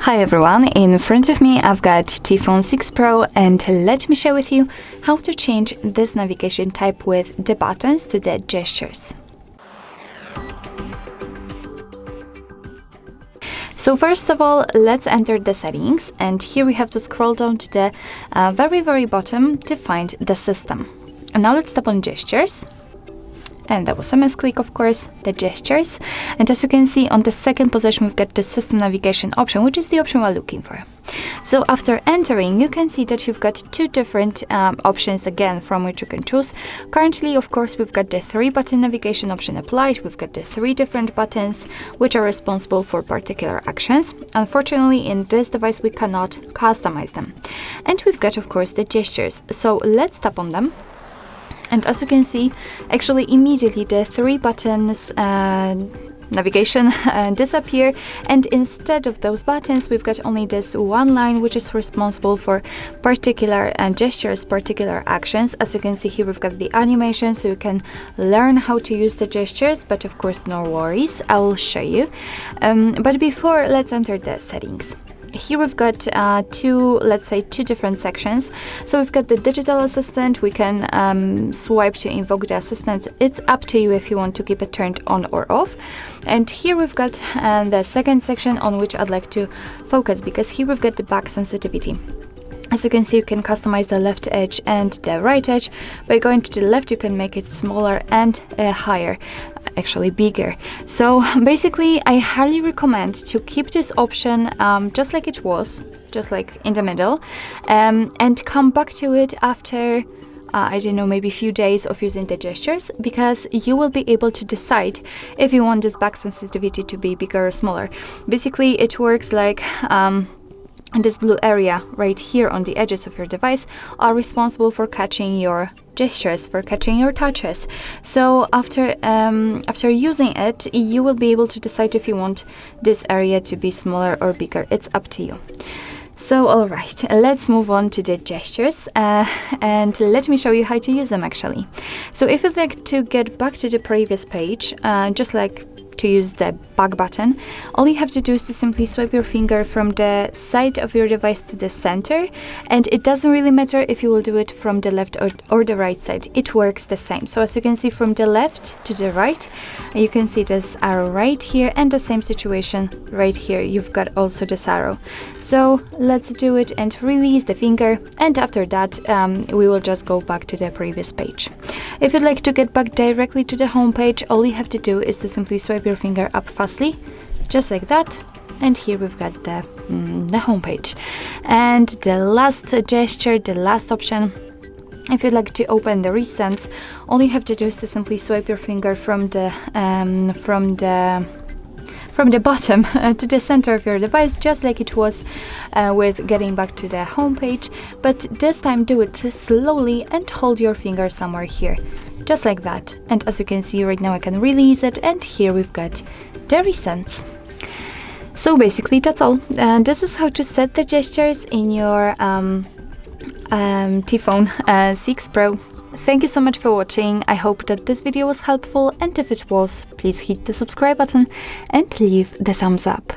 Hi everyone, in front of me I've got T-Phone 6 Pro and let me share with you how to change this navigation type with the buttons to the gestures. So first of all, let's enter the settings, and here we have to scroll down to the very bottom to find the system. And now let's tap on gestures. And that was a misclick, of course, the gestures. And as you can see, on the second position, we've got the system navigation option, which is the option we're looking for. So after entering, you can see that you've got two different options again from which you can choose. Currently, of course, we've got the 3-button navigation option applied. We've got the 3 different buttons which are responsible for particular actions. Unfortunately, in this device, we cannot customize them. And we've got, of course, the gestures. So let's tap on them. And as you can see, actually immediately the 3 buttons navigation disappear, and instead of those buttons we've got only this one line which is responsible for particular gestures, particular actions. As you can see here, we've got the animation, so you can learn how to use the gestures, but of course no worries, I will show you. But before, let's enter the settings. Here we've got two different sections. So we've got the digital assistant. We can swipe to invoke the assistant. It's up to you if you want to keep it turned on or off. And here we've got the second section on which I'd like to focus, because here we've got the back sensitivity. As you can see, you can customize the left edge and the right edge. By going to the left, you can make it smaller and higher, actually bigger. So basically, I highly recommend to keep this option just like it was, just like in the middle, and come back to it after I don't know, maybe a few days of using the gestures, because you will be able to decide if you want this back sensitivity to be bigger or smaller. Basically, it works like this blue area right here on the edges of your device are responsible for catching your gestures, for catching your touches. So after using it, you will be able to decide if you want this area to be smaller or bigger. It's up to you. So all right, let's move on to the gestures and let me show you how to use them actually. So if you'd like to get back to the previous page, just like to use the back button, all you have to do is to simply swipe your finger from the side of your device to the center, and it doesn't really matter if you will do it from the left or the right side, it works the same. So as you can see, from the left to the right, you can see this arrow right here, and the same situation right here, you've got also this arrow. So let's do it and release the finger, and after that we will just go back to the previous page. If you'd like to get back directly to the home page, all you have to do is to simply swipe your finger up fastly, just like that, and here we've got the home page. And the last gesture, the last option, if you'd like to open the recents, all you have to do is to simply swipe your finger from the bottom to the center of your device, just like it was with getting back to the home page, but this time do it slowly and hold your finger somewhere here, just like that. And as you can see right now, I can release it, and here we've got the recents. So basically that's all. This is how to set the gestures in your T-Phone 6 Pro. Thank you so much for watching. I hope that this video was helpful, and if it was, please hit the subscribe button and leave the thumbs up.